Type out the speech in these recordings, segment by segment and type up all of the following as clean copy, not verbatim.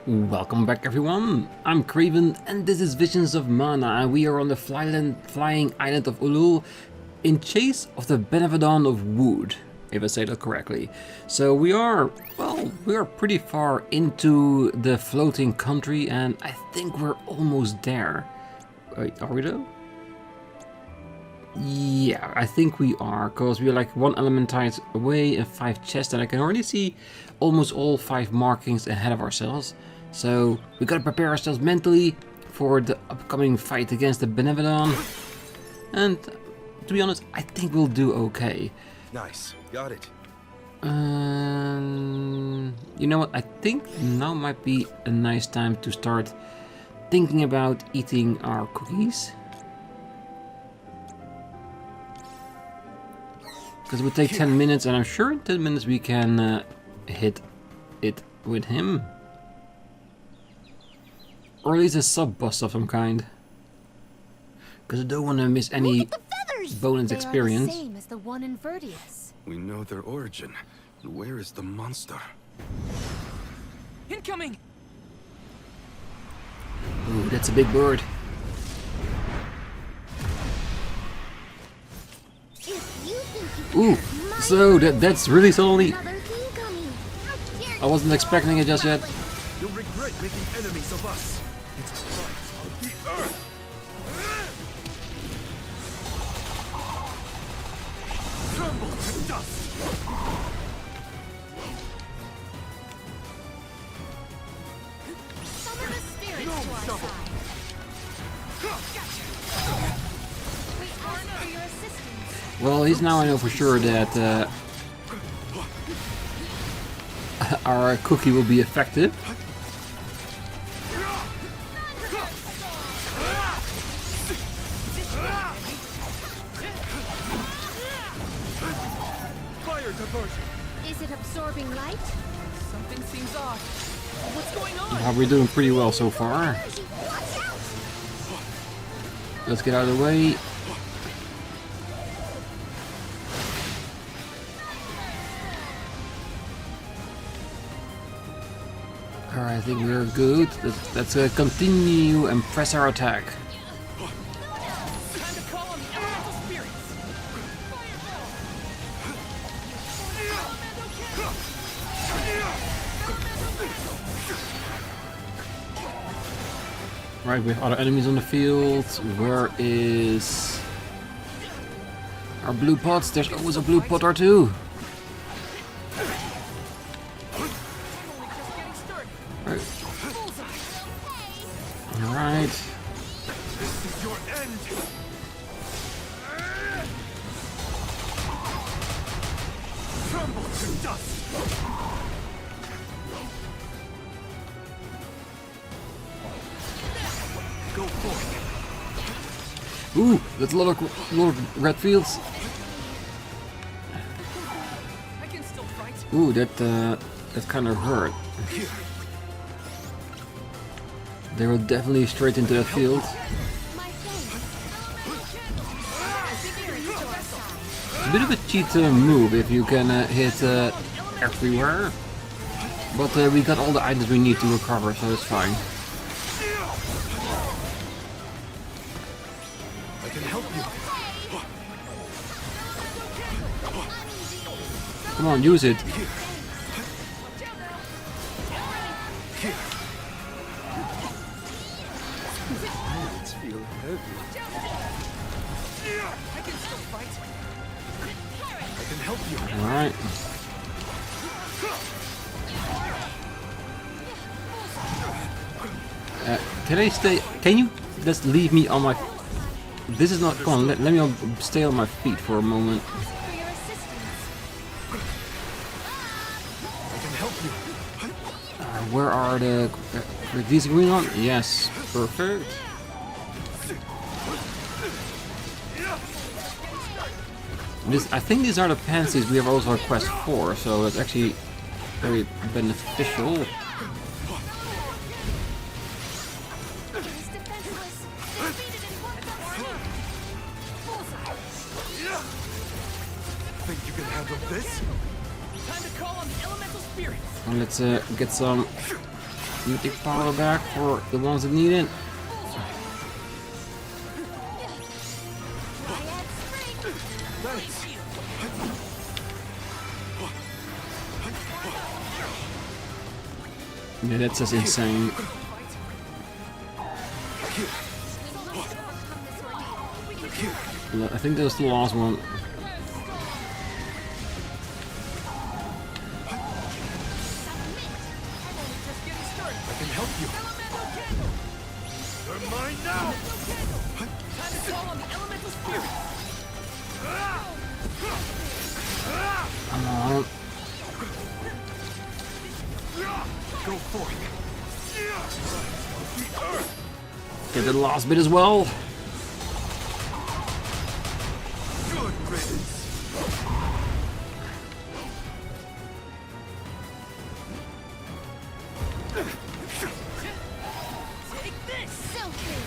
Welcome back everyone, I'm Craven and this is Visions of Mana and we are on the flying island of Ulul in chase of the Benevodon of Wood, if I say that correctly. So we are pretty far into the floating country and I think we're almost there. Wait, are we though? Yeah, I think we are, because we are like 1 elementite away and 5 chests, and I can already see almost all 5 markings ahead of ourselves. So we gotta prepare ourselves mentally for the upcoming fight against the Benevodon. And to be honest, I think we'll do okay. Nice, got it. You know what, I think now might be a nice time to start thinking about eating our cookies. Because it would take 10 minutes, and I'm sure in 10 minutes we can hit it with him. Or at least a sub-boss of some kind. Because I don't want to miss any bonus experience. They are the same as the one in Verdius. We know their origin. Where is the monster? Incoming! Ooh, that's a big bird. Ooh, so that's really slowly. I wasn't expecting it just yet. You'll regret making enemies of us. It's a fight of the earth. Crumble to dust. Summon the spirits to our side. We ask for your assistance. Well, he's now I know for sure that our cookie will be effective. Fire diversion. Is it absorbing light? Something seems off. What's going on? We're doing pretty well so far. Let's get out of the way. Alright, I think we're good. Let's continue and press our attack. Time to call on the elemental spirits. Right, we have other enemies on the field. Where is our blue pots? There's always a blue pot or two. Right. Alright. This is your end. Crumble to dust. Go forth. Ooh, that's a lot of red fields. I can still fight. Ooh, that kind of hurt. They were definitely straight into that field. It's a bit of a cheat move if you can hit everywhere. But we got all the items we need to recover, so it's fine. I can help you. Come on, use it. It's feel heavy. I can still fight. I can help you. Alright. Can I stay? Can you just leave me on my... This is not... Come on, let me stay on my feet for a moment. For your assistance. I can help you. Where are the... these going on? Yes, perfect. I think these are the pansies we have also a quest for, so it's actually very beneficial. He's defenseless. Defeated in one fell swoop. Think you can handle this? Time to call on the elemental spirits. And let's get some You take power back for the ones that need it. Thanks. Yeah, that's just insane. I think that was the last one. I can help you. You're mine now. Time to call on the elemental spirit. Come on. Go forth. Get the last bit as well. Good riddance. Take this. So true.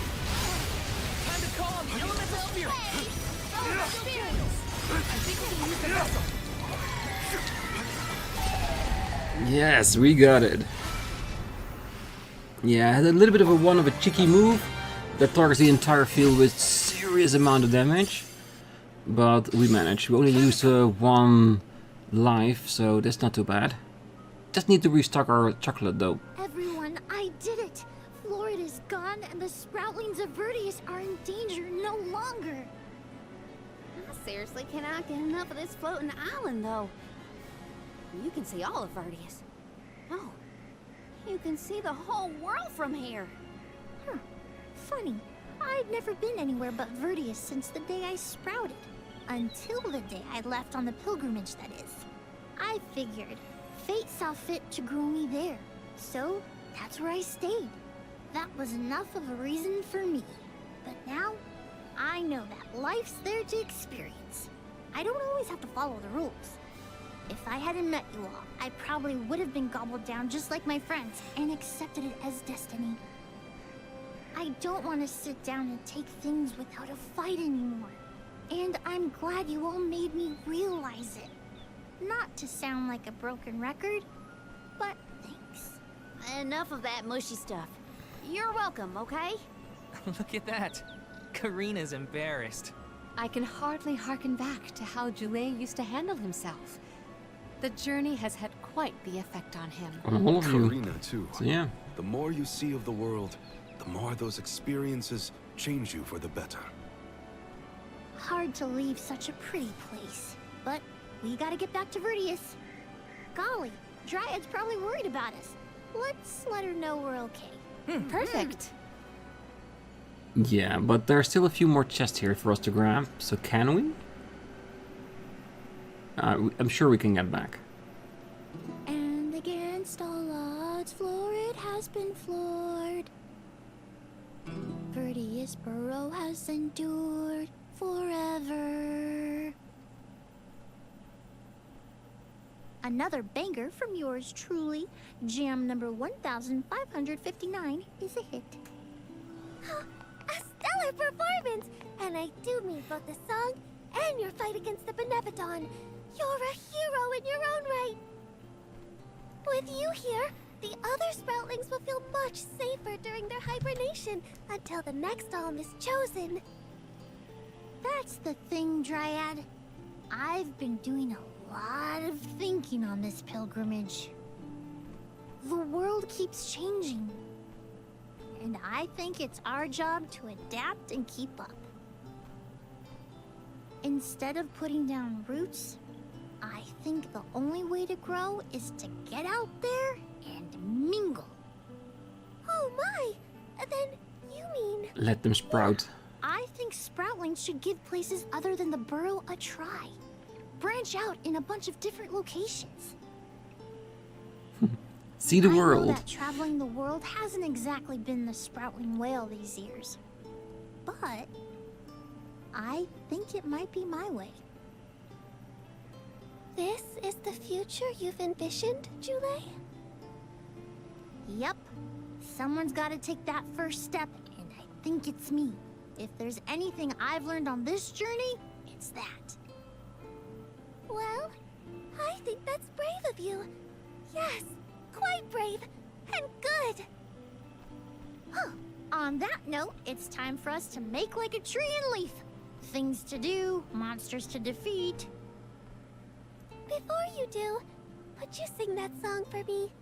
Time to call on the elemental spirit. Oh, spirits. I think we can use the vessel. Yes, we got it. Yeah, I had a little bit of a cheeky move that targets the entire field with serious amount of damage. But we managed. We only used 1 life, so that's not too bad. Just need to restock our chocolate though. Everyone, I did it. Floaret is gone, and the sproutlings of Verdius are in danger no longer. I seriously cannot get enough of this floating island, though. You can see all of Verdius. Oh, you can see the whole world from here. Huh. Funny. I've never been anywhere but Verdius since the day I sprouted. Until the day I left on the pilgrimage, that is. I figured fate saw fit to grow me there. So, that's where I stayed. That was enough of a reason for me. But now, I know that life's there to experience. I don't always have to follow the rules. If I hadn't met you all, I probably would have been gobbled down just like my friends and accepted it as destiny. I don't want to sit down and take things without a fight anymore. And I'm glad you all made me realize it. Not to sound like a broken record, but thanks. Enough of that mushy stuff. You're welcome, okay? Look at that. Karina's embarrassed. I can hardly hearken back to how Joulet used to handle himself. The journey has had quite the effect on him. On all of you. Karina, too. So yeah. The more you see of the world, the more those experiences change you for the better. Hard to leave such a pretty place, but we gotta get back to Verdius. Golly, Dryad's probably worried about us. Let's let her know we're okay. Perfect. Yeah, but there are still a few more chests here for us to grab, so can we? I'm sure we can get back. And against all odds, Floaret has been floored. Verdius Burrow has endured forever. Another banger from yours truly, jam number 1559 is a hit. A stellar performance! And I do mean both the song and your fight against the Benevodon. You're a hero in your own right. With you here, the other sproutlings will feel much safer during their hibernation until the next alm is chosen. That's the thing, Dryad. I've been doing a lot of thinking on this pilgrimage. The world keeps changing, and I think it's our job to adapt and keep up. Instead of putting down roots, I think the only way to grow is to get out there and mingle. Oh my! Then you mean... Let them sprout. I think sproutlings should give places other than the burrow a try. Branch out in a bunch of different locations. See the I know world. that traveling the world hasn't exactly been the sproutling whale these years. But I think it might be my way. This is the future you've envisioned, Joulet? Yep. Someone's got to take that first step, and I think it's me. If there's anything I've learned on this journey, it's that. Well, I think that's brave of you. Yes, quite brave. and good. Huh. On that note, it's time for us to make like a tree and leaf. Things to do, monsters to defeat. Before you do, would you sing that song for me?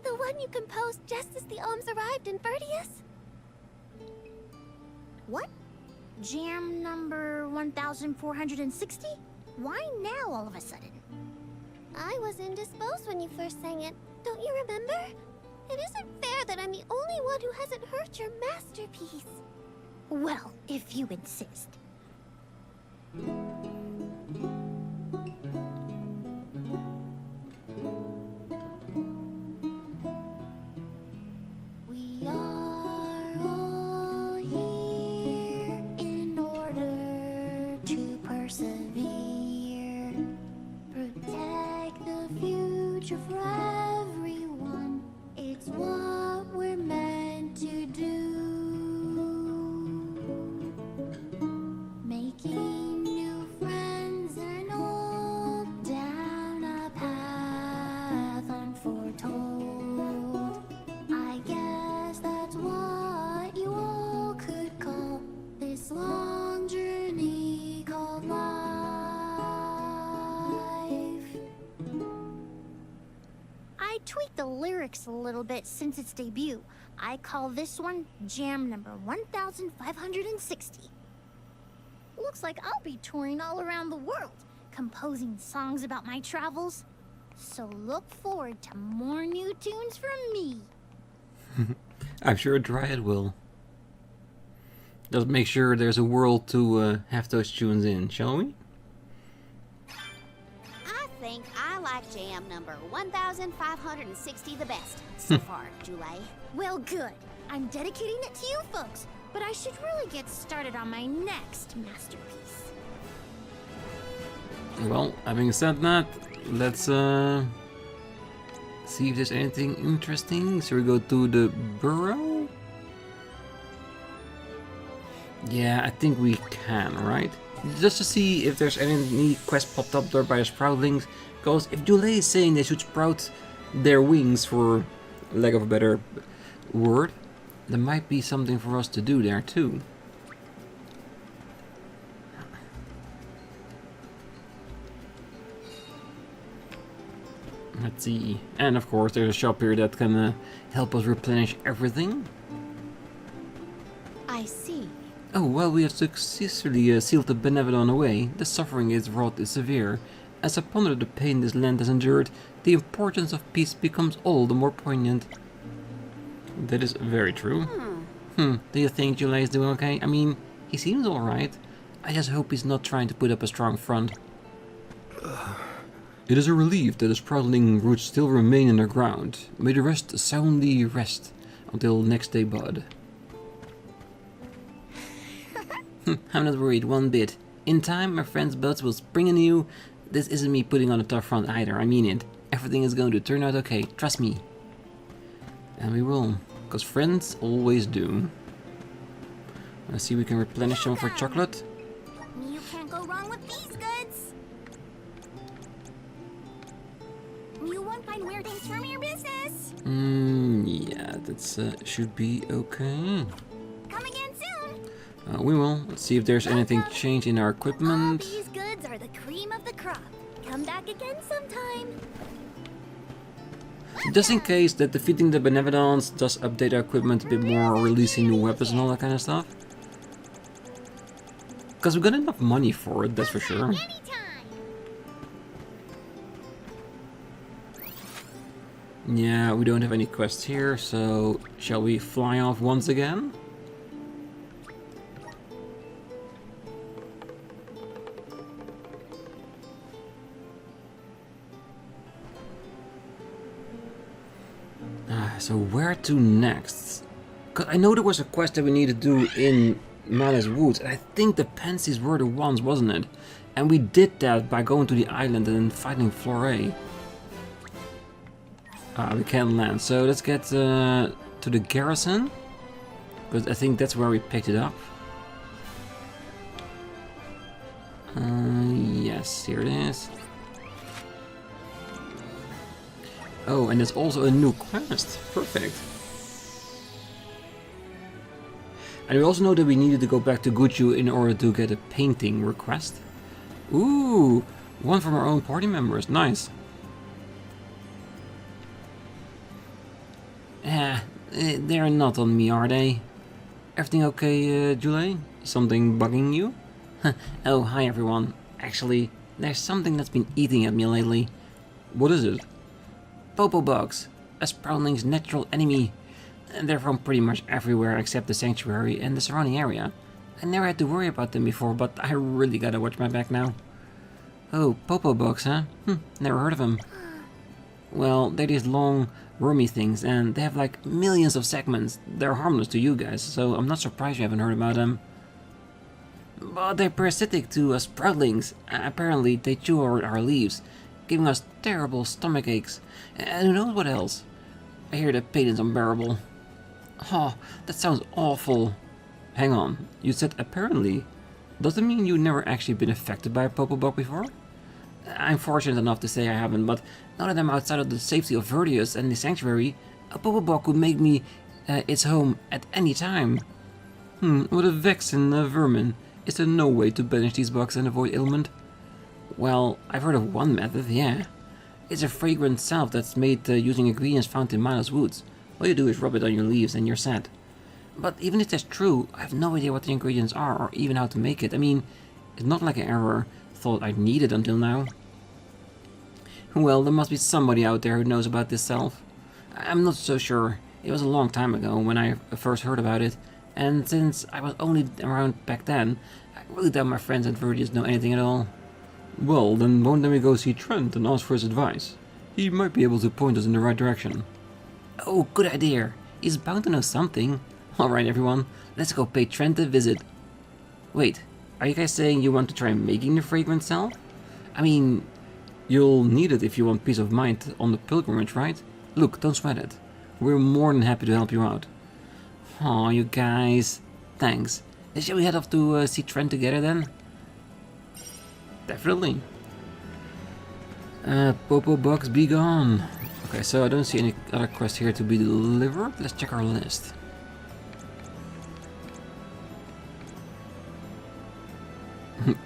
The one you composed just as the alms arrived in Vertius? What? Jam number 1460? Why now all of a sudden? I was indisposed when you first sang it. Don't you remember? It isn't fair that I'm the only one who hasn't heard your masterpiece. Well, if you insist. We are all here in order to persevere. Protect the future for everyone. It's what we're meant to do. Making new friends and all down a path unforetold. I guess that's what you all could call this long journey called life. I tweaked the lyrics a little bit since its debut. I call this one Jam number 1560. Looks like I'll be touring all around the world, composing songs about my travels. So look forward to more new tunes from me. I'm sure a Dryad will. Just make sure there's a world to have those tunes in, shall we? I think I like jam number 1560 the best so far, Julie. Well, good. I'm dedicating it to you folks, but I should really get started on my next masterpiece. Well, having said that, let's see if there's anything interesting. Should we go to the burrow? Yeah, I think we can, right? Just to see if there's any quest popped up there by the sproutlings. Because if Julie is saying they should sprout their wings, for lack of a better word, there might be something for us to do there too. Let's see. And of course there's a shop here that can help us replenish everything. I see. Oh, well, we have successfully sealed the Benevodon away. The suffering it's wrought is severe. As I ponder the pain this land has endured, the importance of peace becomes all the more poignant. That is very true. Do you think Julie is doing okay? I mean, he seems alright. I just hope he's not trying to put up a strong front. It is a relief that the sprouting roots still remain in the ground. May the rest soundly rest until next day bud. I'm not worried one bit. In time, my friend's buds will spring anew. This isn't me putting on a tough front either, I mean it. Everything is going to turn out okay, trust me. And we will, because friends always do. Let's see if we can replenish some of our chocolate. You can't go wrong with these goods. You won't find weird things from your business. Yeah, that should be okay. Come again soon. We will. Let's see if there's anything changed in our All equipment. these goods are the cream of the crop. Come back again sometime. Just in case that defeating the Benevodons does update our equipment a bit more, releasing new weapons and all that kind of stuff. Because we got enough money for it, that's for sure. Anytime. Yeah, we don't have any quests here, so shall we fly off once again? So where to next? Cause I know there was a quest that we needed to do in Mana's Woods, and I think the Pansies were the ones, wasn't it? And we did that by going to the island and then fighting Floaret. We can't land, so let's get to the garrison, because I think that's where we picked it up. Yes, here it is. Oh, and there's also a new quest. Perfect. And we also know that we needed to go back to Guju in order to get a painting request. Ooh, one from our own party members. Nice. They're not on me, are they? Everything okay, Julie? Something bugging you? Oh, hi everyone. Actually, there's something that's been eating at me lately. What is it? Popo bugs, a Sprouling's natural enemy. And they're from pretty much everywhere except the sanctuary and the surrounding area. I never had to worry about them before, but I really gotta watch my back now. Oh, Popo bugs, huh? Never heard of them. Well, they're these long, wormy things, and they have like millions of segments. They're harmless to you guys, so I'm not surprised you haven't heard about them. But they're parasitic to us Sproulings. Apparently, they chew our leaves, giving us terrible stomach aches. And who knows what else? I hear the pain is unbearable. Oh, that sounds awful. Hang on, you said apparently. Does it mean you've never actually been affected by a Popo bug before? I'm fortunate enough to say I haven't, but now that I'm outside of the safety of Verdius and the sanctuary, a Popo bug could make me its home at any time. What a vexing vermin. Is there no way to banish these bugs and avoid ailment? Well, I've heard of one method, yeah. It's a fragrant salve that's made using ingredients found in Milo's woods. All you do is rub it on your leaves and you're set. But even if that's true, I have no idea what the ingredients are or even how to make it. I mean, it's not like I ever thought I'd need it until now. Well, there must be somebody out there who knows about this salve. I'm not so sure. It was a long time ago when I first heard about it, and since I was only around back then, I really doubt my friends at Verdius know anything at all. Well, then won't we go see Trent and ask for his advice? He might be able to point us in the right direction. Oh, good idea. He's bound to know something. Alright everyone, let's go pay Trent a visit. Wait, are you guys saying you want to try making the fragrant salve? I mean, you'll need it if you want peace of mind on the pilgrimage, right? Look, don't sweat it. We're more than happy to help you out. Aw, you guys. Thanks. Shall we head off to see Trent together then? Definitely. Popo bugs be gone. Okay, so I don't see any other quests here to be delivered. Let's check our list.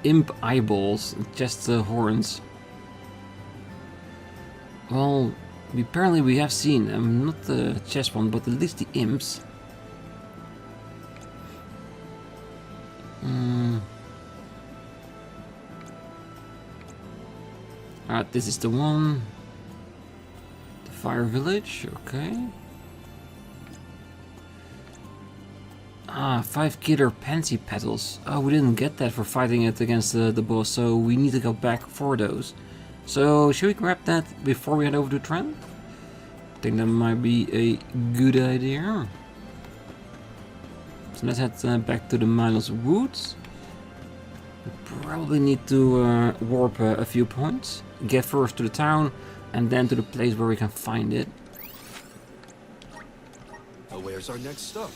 Imp eyeballs, just horns. Well, apparently we have seen them, not the chest one, but at least the imps. Alright, this is the one. The Fire Village, okay. Ah, 5 killer pansy petals. Oh, we didn't get that for fighting it against the boss, so we need to go back for those. So, should we grab that before we head over to Trent? I think that might be a good idea. So let's head back to the Milo's Woods. We probably need to warp a few points. Get first to the town, and then to the place where we can find it. Where's our next stop?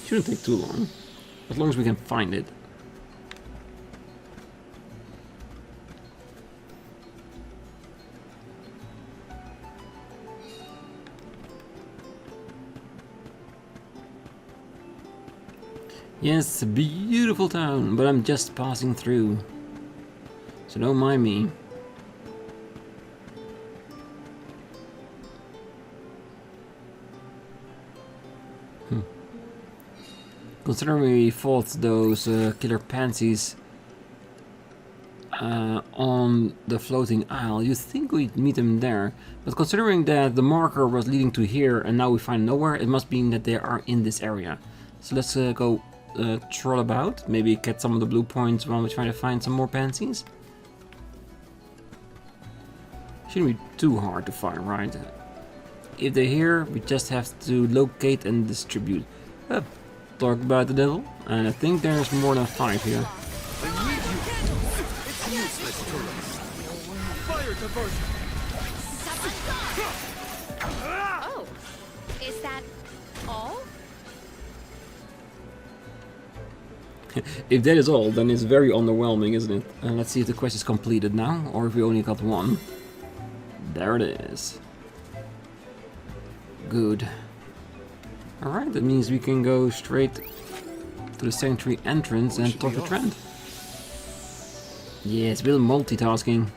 Shouldn't take too long, as long as we can find it. Yes, beautiful town, but I'm just passing through, so don't mind me. Considering we fought those killer pansies on the floating isle, you'd think we'd meet them there. But considering that the marker was leading to here and now we find nowhere, it must mean that they are in this area. So let's go troll about, maybe get some of the blue points while we try to find some more pansies. Shouldn't be too hard to find, right? If they're here, we just have to locate and distribute. Talk about the devil, and I think there's more than 5 here. I need you. It's useless to us. Fire diversion. Oh, is that all? If that is all, then it's very underwhelming, isn't it? Let's see if the quest is completed now, or if we only got one. There it is. good. Alright, that means we can go straight to the sanctuary entrance and talk to Trent. Yeah, it's a bit of multitasking.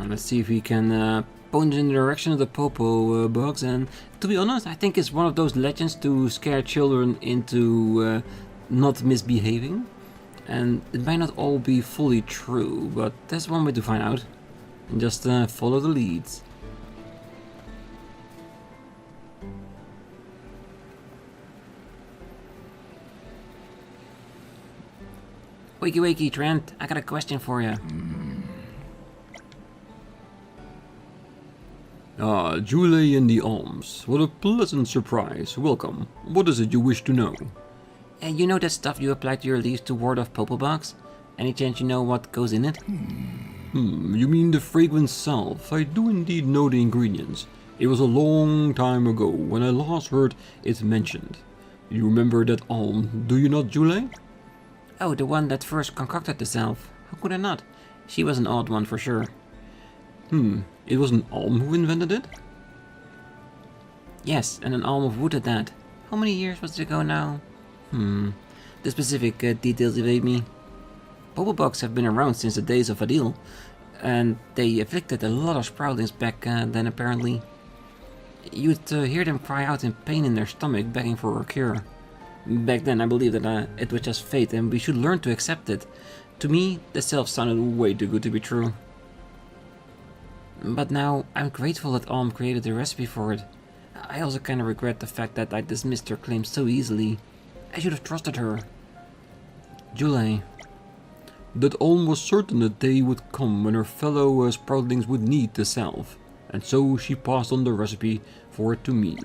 Let's see if we can point in the direction of the Popo bugs, and to be honest, I think it's one of those legends to scare children into not misbehaving, and it might not all be fully true, but that's one way to find out, and just follow the leads. Wakey wakey, Trent, I got a question for you. Ah, Julie in the Alms. What a pleasant surprise. Welcome. What is it you wish to know? You know that stuff you apply to your leaves to ward off Popo bugs? Any chance you know what goes in it? You mean the fragrance salve? I do indeed know the ingredients. It was a long time ago when I last heard it mentioned. You remember that Alm, do you not, Julie? Oh, the one that first concocted the salve. How could I not? She was an odd one for sure. It was an Alm who invented it? Yes, and an alm of wood at that. How many years was it ago now? The specific details evade me. Popo bugs have been around since the days of Adil, and they afflicted a lot of Sproutings back then apparently. You'd hear them cry out in pain in their stomach, begging for a cure. Back then I believed that it was just fate and we should learn to accept it. To me, the salve sounded way too good to be true. But now, I'm grateful that Alm created the recipe for it. I also kinda regret the fact that I dismissed her claims so easily. I should have trusted her. Julie. That Alm was certain the day would come when her fellow Sproutlings would need the salve, and so she passed on the recipe for it to me.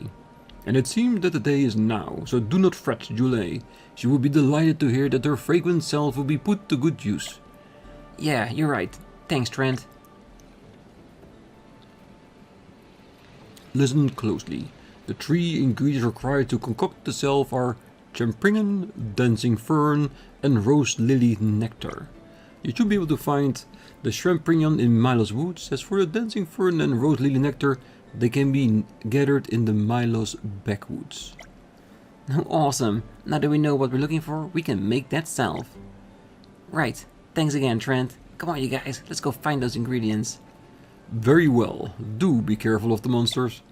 And it seems that the day is now, so do not fret, Julie. She will be delighted to hear that her fragrant salve will be put to good use. Yeah, you're right. Thanks, Trent. Listen closely. The 3 ingredients required to concoct the salve are champignon, dancing fern, and rose lily nectar. You should be able to find the champignon in Milos Woods. As for the dancing fern and rose lily nectar, they can be gathered in the Milos backwoods. Awesome. Now that we know what we're looking for, we can make that salve. Right. Thanks again, Trent. Come on, you guys. Let's go find those ingredients. Very well. Do be careful of the monsters.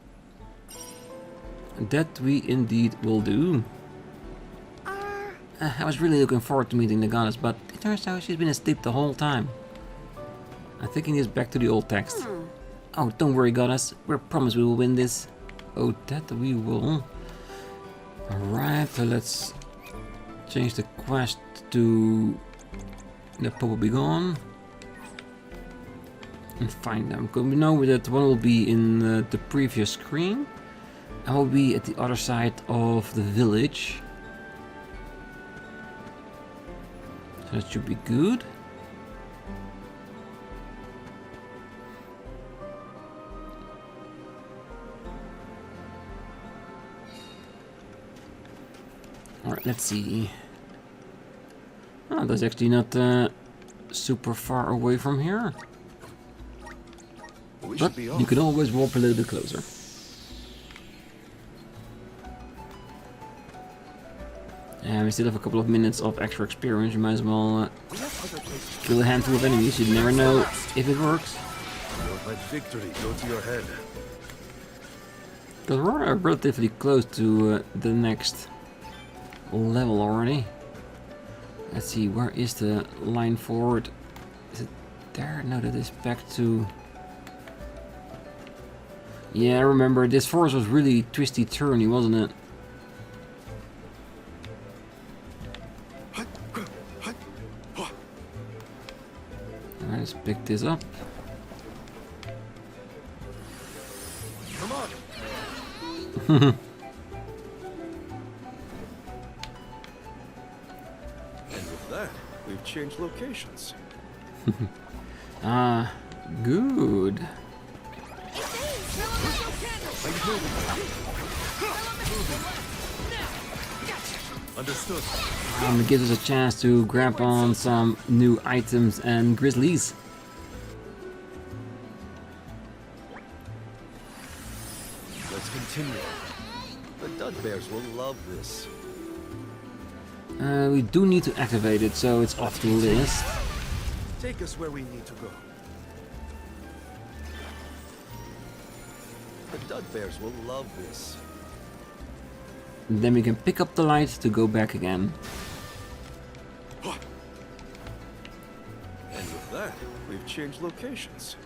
That we indeed will do. I was really looking forward to meeting the goddess, but it turns out she's been asleep the whole time. I'm taking this back to the old text. Oh, don't worry, goddess. We promise we will win this. Oh, that we will. Alright, so let's change the quest to the Popo Be Gone. And find them. Because we know that one will be in the previous screen. And will be at the other side of the village. So that should be good. Alright, let's see. Oh, that's actually not super far away from here. But you can always walk a little bit closer. And we still have a couple of minutes of extra experience. You might as well kill a handful of enemies. You never know if it works. Don't let victory go to your head. Because we're relatively close to the next level already. Let's see, where is the line forward? Is it there? No, that is back to... Yeah, I remember this forest was really twisty-turny, wasn't it? Alright, let's pick this up. Come on. And with that, we've changed locations. Ah, good. Understood. It gives us a chance to grab on some new items and grizzlies. Let's continue. The dud bears will love this. We do need to activate it, so it's off the list. Take us where we need to go. The dud bears will love this. And then we can pick up the light to go back again. And with that, we've changed locations.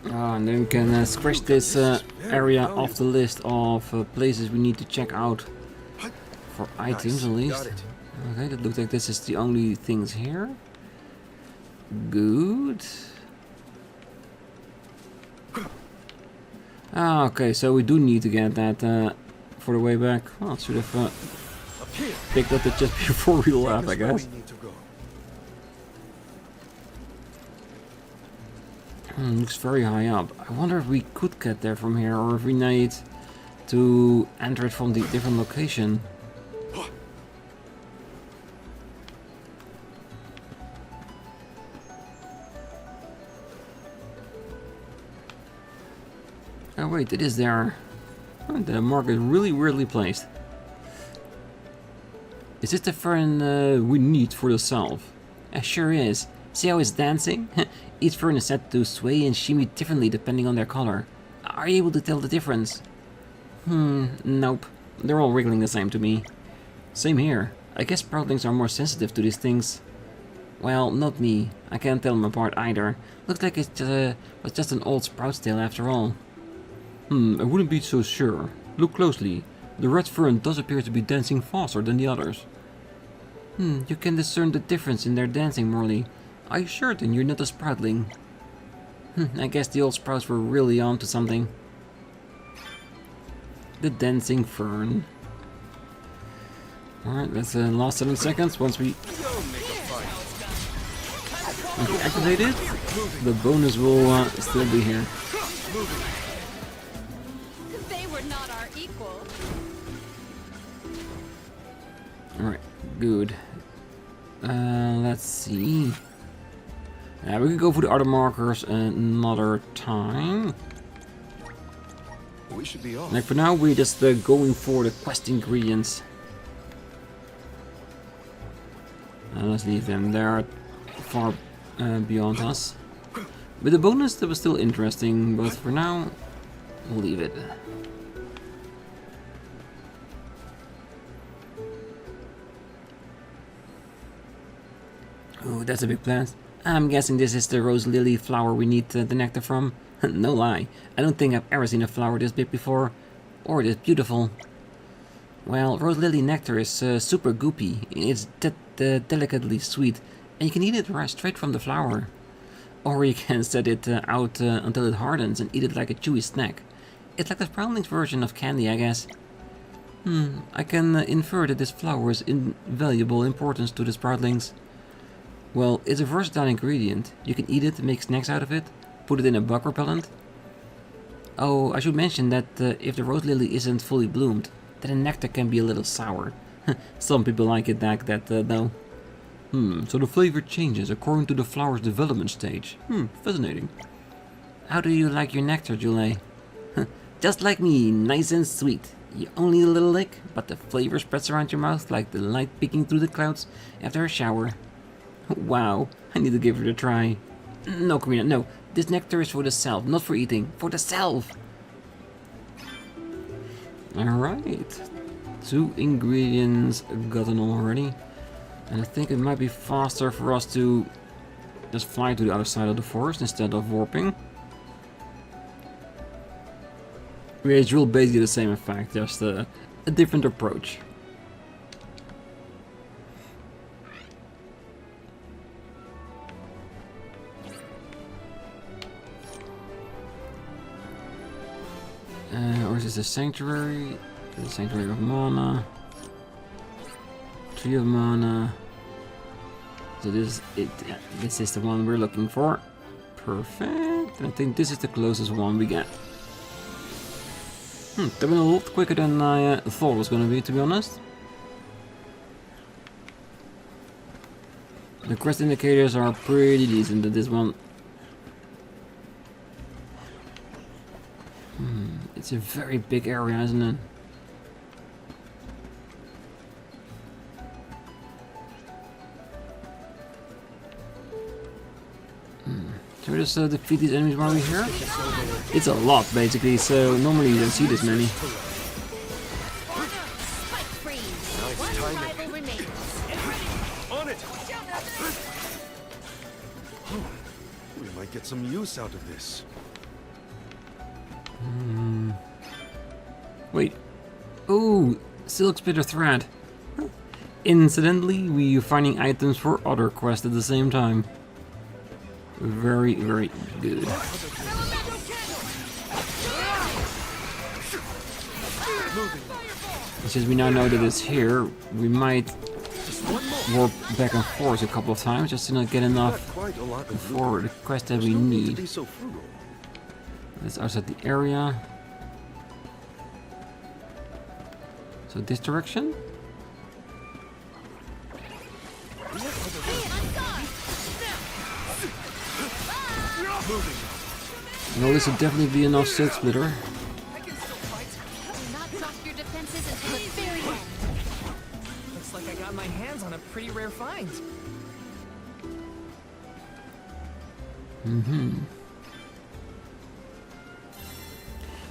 And then we can scratch this area off the list of places we need to check out for items at least. Got it. Okay, that looks like this is the only things here. Good. Ah, okay, so we do need to get that for the way back. Well, I should have Up here. picked up it just before we Take left, us I where guess. we need to go. Looks very high up. I wonder if we could get there from here, or if we need to enter it from the different location. Oh wait, it is there. Oh, the mark is really weirdly placed. Is this the fern we need for the salve? It sure is. See how it's dancing? Each fern is set to sway and shimmy differently depending on their color. Are you able to tell the difference? Nope. They're all wriggling the same to me. Same here. I guess sproutlings are more sensitive to these things. Well, not me. I can't tell them apart either. Looks like it was just an old sprout tail after all. I wouldn't be so sure. Look closely. The red fern does appear to be dancing faster than the others. You can discern the difference in their dancing, Morley. Are you certain you're not a sproutling? I guess the old sprouts were really on to something. The dancing fern. Alright, that's the last 7 seconds. Once we activate it, the bonus will still be here. They were not our equal. Alright, good. Let's see. We can go for the other markers another time. We should be off. Like for now, we're just going for the quest ingredients. Let's leave them. They are far beyond us. With the bonus, that was still interesting, but for now, we'll leave it. Oh, that's a big plant. I'm guessing this is the rose lily flower we need the nectar from. No lie, I don't think I've ever seen a flower this big before, or this beautiful. Well, rose lily nectar is super goopy. It's delicately sweet, and you can eat it right straight from the flower. Or you can set it out until it hardens and eat it like a chewy snack. It's like the Sproutlings's version of candy, I guess. I can infer that this flower is invaluable importance to the Sproutlings. Well, it's a versatile ingredient. You can eat it, make snacks out of it, put it in a bug repellent. Oh, I should mention that if the rose lily isn't fully bloomed, then the nectar can be a little sour. Some people like it like that, though. So the flavor changes according to the flower's development stage. Fascinating. How do you like your nectar, Julie? Just like me, nice and sweet. You only need a little lick, but the flavor spreads around your mouth like the light peeking through the clouds after a shower. Wow, I need to give it a try. No, Karina, no. This nectar is for the self, not for eating. For the self! Alright. 2 ingredients gotten already. And I think it might be faster for us to just fly to the other side of the forest instead of warping. Which will basically the same effect, just a different approach. Or is this a sanctuary? The sanctuary of mana. Tree of mana. So this is it. Yeah, this is the one we're looking for. Perfect. I think this is the closest one we get. They've been a lot quicker than I thought it was gonna be, to be honest. The quest indicators are pretty decent at this one. It's a very big area, isn't it? Should we just defeat these enemies while we're here? It's a lot, basically, so normally you don't see this many. Spike freeze. One rival remains. On it! We might get some use out of this. Wait. Ooh, silk splitter thread. Incidentally, we are finding items for other quests at the same time. Very, very good. Since we now know that it's here, we might warp back and forth a couple of times just to not get enough for the quest that we need. That's outside the area. So this direction? Well, this would definitely be enough silk splitter. Do not drop your defenses until the very end. Looks like I got my hands on a pretty rare find.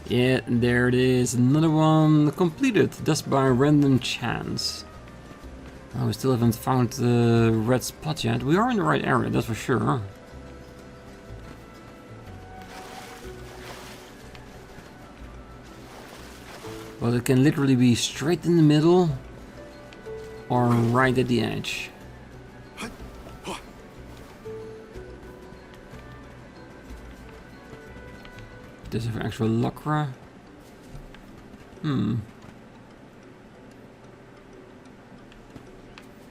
Yeah, there it is. Another one completed, just by random chance. Oh, we still haven't found the red spot yet. We are in the right area, that's for sure. Well, it can literally be straight in the middle or right at the edge. Does it have actual Lacra? No,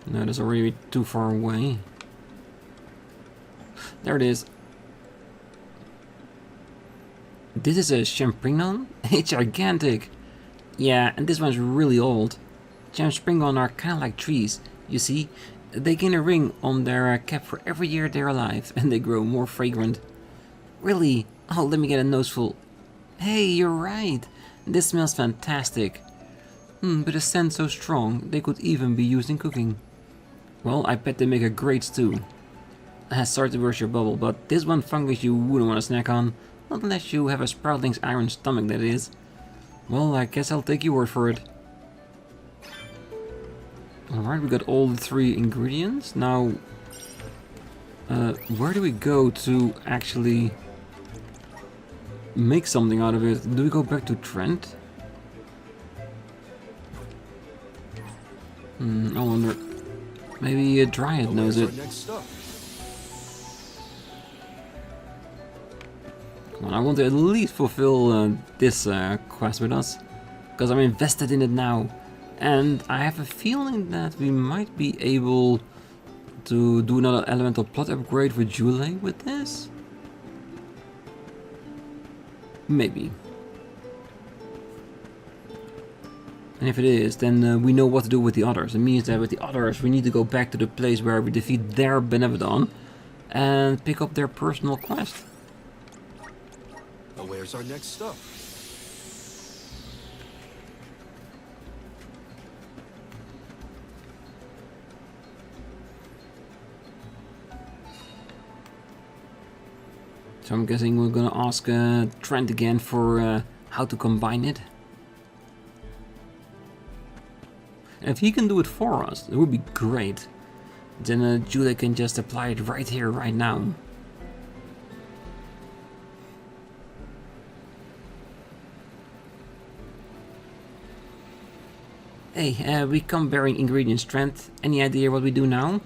that's already too far away. There it is. This is a Champignon? It's gigantic! Yeah, and this one's really old. Champignon are kinda like trees. You see, they gain a ring on their cap for every year they're alive, and they grow more fragrant. Really? Oh, let me get a noseful. Hey, you're right. This smells fantastic. But the scent so strong, they could even be used in cooking. Well, I bet they make a great stew. Sorry to burst your bubble, but this one fungus you wouldn't want to snack on. Not unless you have a Sproutling's iron stomach, that is. Well, I guess I'll take your word for it. Alright, we got all the 3 ingredients. Now, where do we go to actually make something out of it? Do we go back to Trent? I wonder. Maybe a Dryad knows it. Come on, I want to at least fulfill this quest with us, because I'm invested in it now, and I have a feeling that we might be able to do another elemental plot upgrade for Jule with this. Maybe. And if it is, then we know what to do with the others. It means that with the others we need to go back to the place where we defeat their Benevodon and pick up their personal quest. Now where's our next stop? So I'm guessing we're gonna ask Trent again for how to combine it. And if he can do it for us, it would be great. Then Julia can just apply it right here, right now. Hey, we come bearing ingredients, Trent. Any idea what we do now?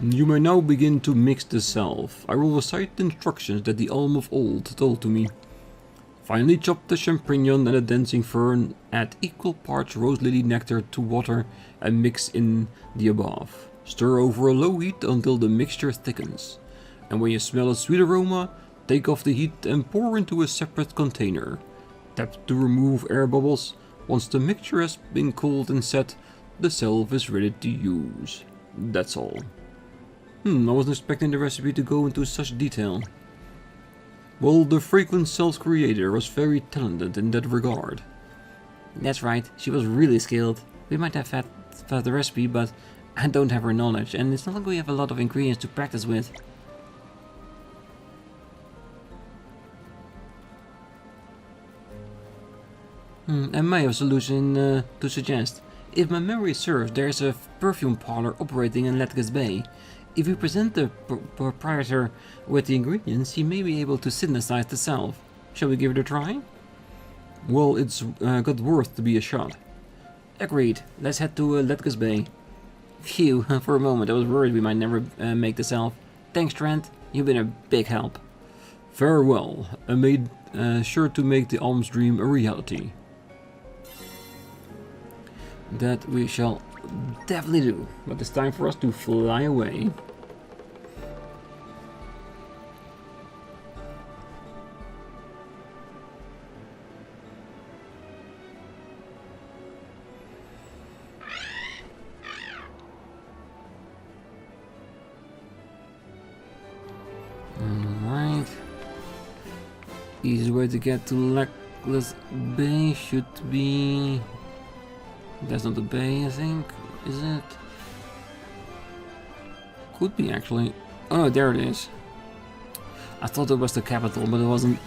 You may now begin to mix the salve. I will recite the instructions that the Alm of old told to me. Finally chop the champignon and the dancing fern, add equal parts rose lily nectar to water and mix in the above. Stir over a low heat until the mixture thickens. And when you smell a sweet aroma, take off the heat and pour into a separate container. Tap to remove air bubbles. Once the mixture has been cooled and set, the salve is ready to use. That's all. I wasn't expecting the recipe to go into such detail. Well, the fragrance salve's creator was very talented in that regard. That's right, she was really skilled. We might have had the recipe, but I don't have her knowledge, and it's not like we have a lot of ingredients to practice with. I might have a solution to suggest. If my memory serves, there's a perfume parlor operating in Letgas Bay. If we present the proprietor with the ingredients, he may be able to synthesize the salve. Shall we give it a try? Well, it's got worth to be a shot. Agreed. Let's head to Letgas Bay. Phew, for a moment I was worried we might never make the salve. Thanks, Trent. You've been a big help. Farewell. I made sure to make the alms dream a reality. That we shall definitely do. But it's time for us to fly away. Alright. Easy way to get to Letgas Bay should be... That's not the bay, I think. Is it? Could be, actually. Oh no, there it is. I thought it was the capital, but it wasn't.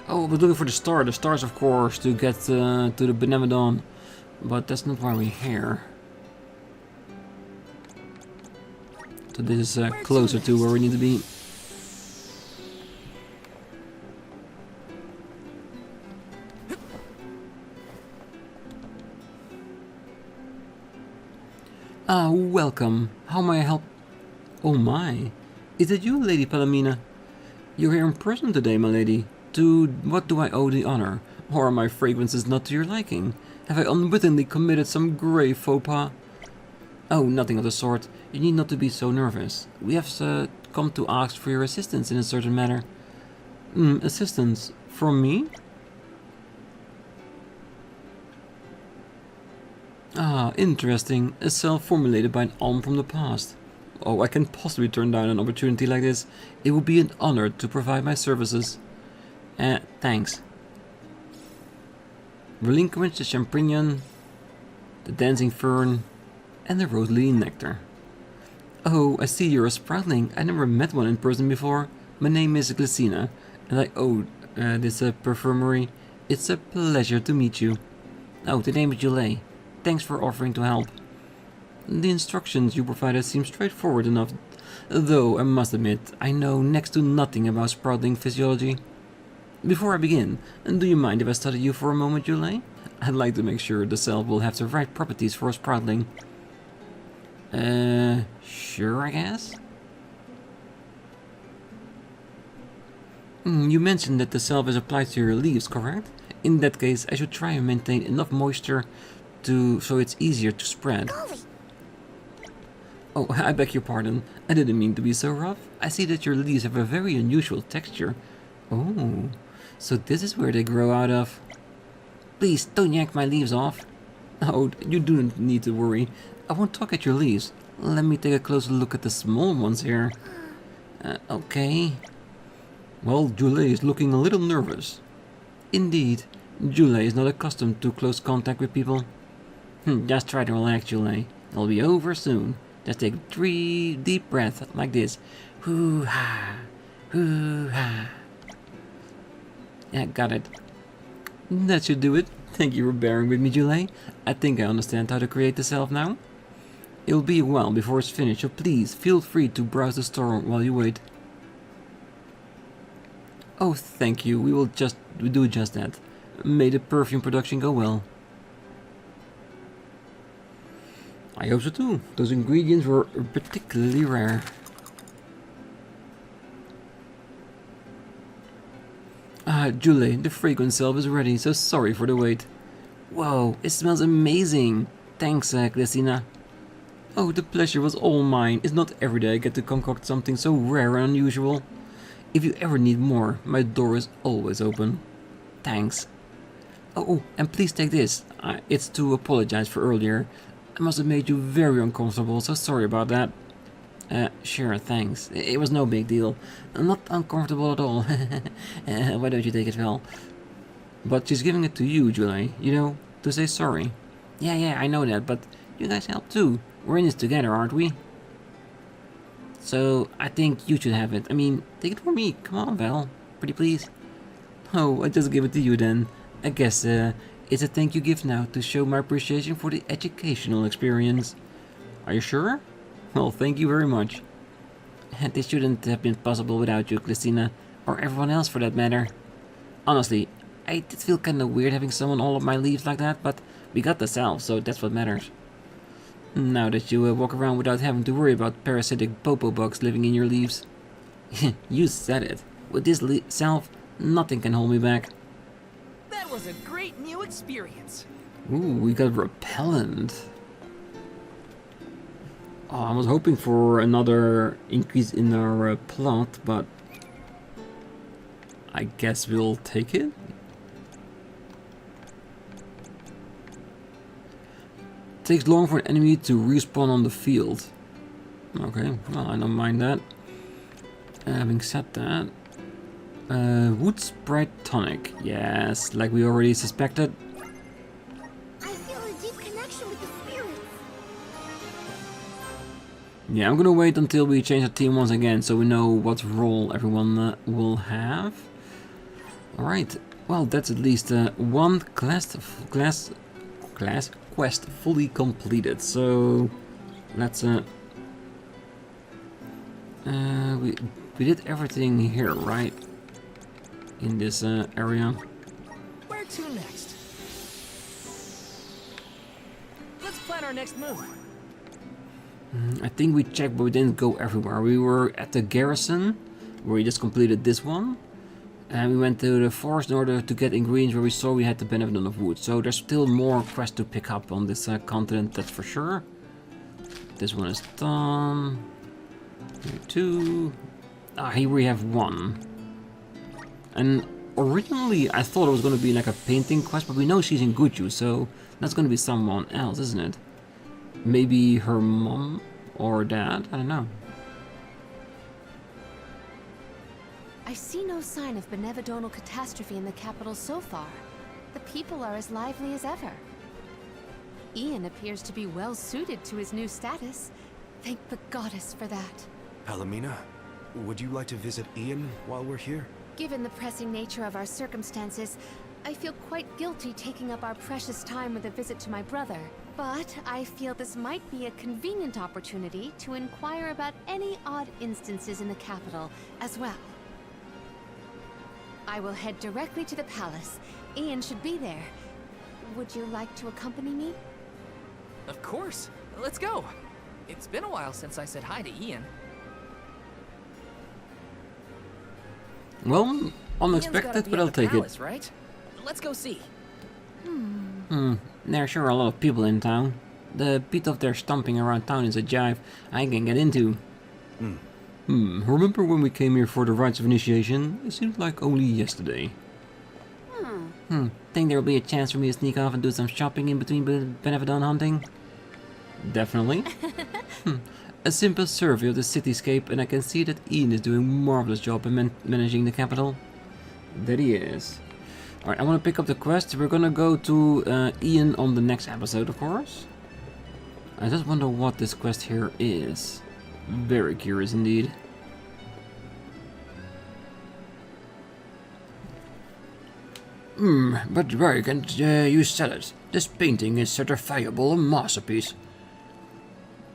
Oh, I was looking for the star. The stars, of course, to get to the Benevodon. But that's not why we're here. So this is closer to where we need to be. Ah, welcome. How may I help? Oh my. Is it you, Lady Palomina? You're here in person today, my lady. To what do I owe the honor? Or are my fragrances not to your liking? Have I unwittingly committed some grave faux pas? Oh, nothing of the sort. You need not to be so nervous. We have come to ask for your assistance in a certain matter. Assistance? From me? Ah, interesting. A cell formulated by an alm from the past. Oh, I can't possibly turn down an opportunity like this. It would be an honor to provide my services. Thanks. Relinquish the champignon, the dancing fern, and the rose lily nectar. Oh, I see you're a sproutling. I never met one in person before. My name is Glacina, and I own this perfumery. It's a pleasure to meet you. Oh, the name is Julie. Thanks for offering to help. The instructions you provided seem straightforward enough, though I must admit I know next to nothing about sproutling physiology. Before I begin, do you mind if I study you for a moment, Julie? I'd like to make sure the cell will have the right properties for a sproutling. Sure, I guess? You mentioned that the salve is applied to your leaves, correct? In that case, I should try and maintain enough moisture so it's easier to spread. Oh, I beg your pardon. I didn't mean to be so rough. I see that your leaves have a very unusual texture. Oh, so this is where they grow out of. Please, don't yank my leaves off. Oh, you don't need to worry. I won't talk at your leaves. Let me take a closer look at the small ones here. Okay. Well, Julie is looking a little nervous. Indeed, Julie is not accustomed to close contact with people. Just try to relax, Julie. It'll be over soon. Just take 3 deep breaths like this. Hoo-ha, hoo-ha. Yeah, got it. That should do it. Thank you for bearing with me, Julie. I think I understand how to create the salve now. It'll be a while before it's finished, so please feel free to browse the store while you wait. Oh, thank you. We will do just that. May the perfume production go well. I hope so too. Those ingredients were particularly rare. Ah, Julie, the fragrance salve is ready, so sorry for the wait. Whoa, it smells amazing. Thanks, Glacina. Oh, the pleasure was all mine. It's not every day I get to concoct something so rare and unusual. If you ever need more, my door is always open. Thanks. Oh, and please take this. It's to apologize for earlier. I must have made you very uncomfortable, so sorry about that. Sure, thanks. It was no big deal. I'm not uncomfortable at all. Why don't you take it well? But she's giving it to you, Julie, you know, to say sorry. Yeah, I know that, but you guys help too. We're in this together, aren't we? So, I think you should have it. I mean, take it from me. Come on, Val. Pretty please. Oh, I just give it to you then. I guess, it's a thank you gift now to show my appreciation for the educational experience. Are you sure? Well, thank you very much. This shouldn't have been possible without you, Christina, or everyone else for that matter. Honestly, I did feel kinda weird having someone all up my leaves like that, but we got the salve, so that's what matters. Now that you walk around without having to worry about parasitic popo bugs living in your leaves. You said it. With this salve, nothing can hold me back. That was a great new experience. Ooh, we got repellent. Oh, I was hoping for another increase in our plot, but I guess we'll take it. Takes long for an enemy to respawn on the field. Okay, well, I don't mind that. Having said that, wood sprite tonic. Yes, like we already suspected. I feel a deep connection with the spirits. Yeah, I'm gonna wait until we change the team once again, so we know what role everyone will have. Alright, well, that's at least one quest fully completed. So let's we did everything here, right? In this area. Where to next? Let's plan our next move. I think we checked, but we didn't go everywhere. We were at the garrison, where we just completed this one. And we went to the forest in order to get ingredients where we saw we had the Benevodon of wood. So there's still more quests to pick up on this continent, that's for sure. This one is done. Here two. Here we have one. And originally I thought it was going to be like a painting quest, but we know she's in Guju, so that's going to be someone else, isn't it? Maybe her mom or dad? I don't know. I see no sign of benevodonal catastrophe in the capital so far. The people are as lively as ever. Ian appears to be well suited to his new status. Thank the goddess for that. Palomina, would you like to visit Ian while we're here? Given the pressing nature of our circumstances, I feel quite guilty taking up our precious time with a visit to my brother. But I feel this might be a convenient opportunity to inquire about any odd instances in the capital as well. I will head directly to the palace. Ian should be there. Would you like to accompany me? Of course. Let's go. It's been a while since I said hi to Ian. Well, unexpected, but I'll take it. Right? Let's go see. There are sure a lot of people in town. The beat of their stomping around town is a jive I can get into. Remember when we came here for the rites of initiation? It seemed like only yesterday. Think there'll be a chance for me to sneak off and do some shopping in between Benevodon hunting? Definitely. A simple survey of the cityscape and I can see that Ian is doing a marvelous job in managing the capital. That he is. Alright, I want to pick up the quest. We're gonna go to Ian on the next episode, of course. I just wonder what this quest here is. Very curious indeed. But Varigant, you said it. This painting is certifiable a masterpiece.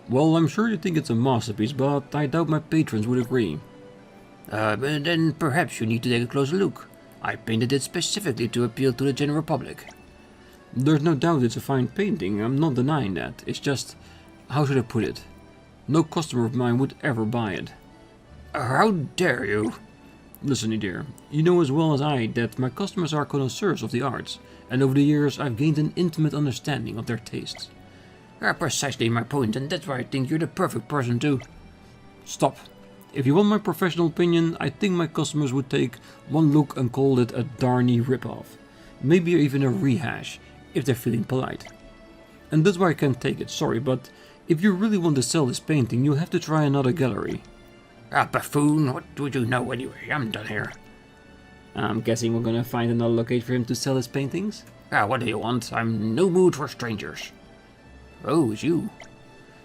Well, I'm sure you think it's a masterpiece, but I doubt my patrons would agree. But then perhaps you need to take a closer look. I painted it specifically to appeal to the general public. There's no doubt it's a fine painting, I'm not denying that. It's just, how should I put it? No customer of mine would ever buy it. How dare you? Listen, dear, you know as well as I that my customers are connoisseurs of the arts, and over the years I've gained an intimate understanding of their tastes. Precisely my point, and that's why I think you're the perfect person to... Stop. If you want my professional opinion, I think my customers would take one look and call it a darny ripoff. Maybe even a rehash, if they're feeling polite. And that's why I can't take it, sorry, but if you really want to sell this painting, you'll have to try another gallery. Buffoon, what would you know anyway? I'm done here. I'm guessing we're gonna find another location for him to sell his paintings? What do you want? I'm in no mood for strangers. Oh, it's you.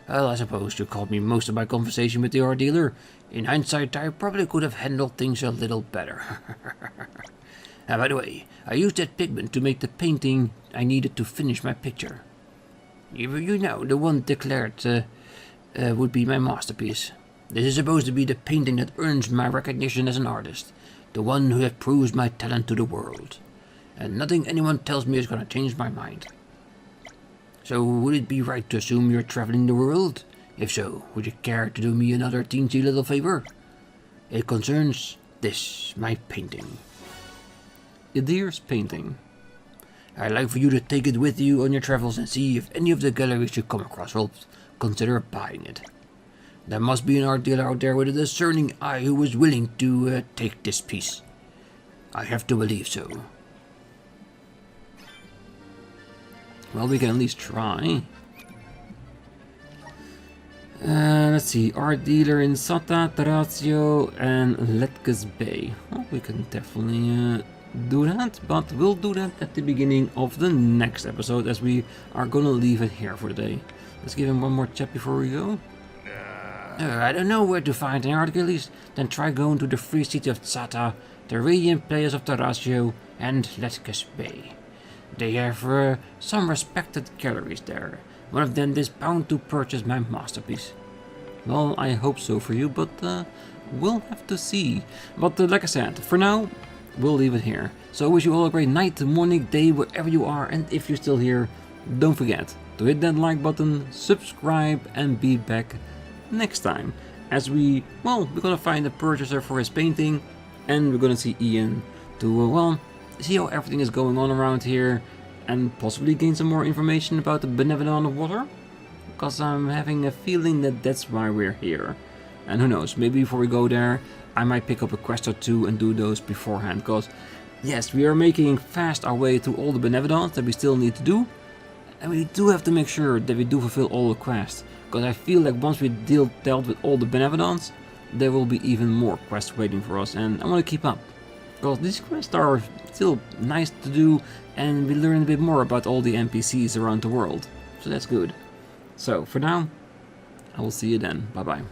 Well, I suppose you caught me most of my conversation with the art dealer. In hindsight, I probably could have handled things a little better. By the way, I used that pigment to make the painting I needed to finish my picture. You know, the one declared would be my masterpiece. This is supposed to be the painting that earns my recognition as an artist. The one who have proves my talent to the world. And nothing anyone tells me is gonna change my mind. So, would it be right to assume you're traveling the world? If so, would you care to do me another teensy little favor? It concerns this, my painting. Idir's painting. I'd like for you to take it with you on your travels and see if any of the galleries you come across will consider buying it. There must be an art dealer out there with a discerning eye who is willing to take this piece. I have to believe so. Well, we can at least try. Let's see, art dealer in Sata, Tarazio, and Letkas Bay. Well, we can definitely do that, but we'll do that at the beginning of the next episode, as we are gonna leave it here for the day. Let's give him one more chat before we go. I don't know where to find an art galleries, then try going to the free city of Sata, the radiant players of Tarazio, and Letkas Bay. They have some respected galleries there. One of them is bound to purchase my masterpiece. Well, I hope so for you, but we'll have to see. But like I said, for now, we'll leave it here. So I wish you all a great night, morning, day, wherever you are. And if you're still here, don't forget to hit that like button, subscribe, and be back next time. As we're gonna find a purchaser for his painting, and we're gonna see Ian to, see how everything is going on around here, and possibly gain some more information about the Benevodon of Water, because I'm having a feeling that that's why we're here. And who knows, maybe before we go there, I might pick up a quest or two and do those beforehand, because yes, we are making fast our way through all the Benevodons that we still need to do, and we do have to make sure that we do fulfill all the quests, because I feel like once we dealt with all the Benevodons, there will be even more quests waiting for us, and I want to keep up. Because these quests are still nice to do, and we learn a bit more about all the NPCs around the world. So that's good. So, for now, I will see you then. Bye bye.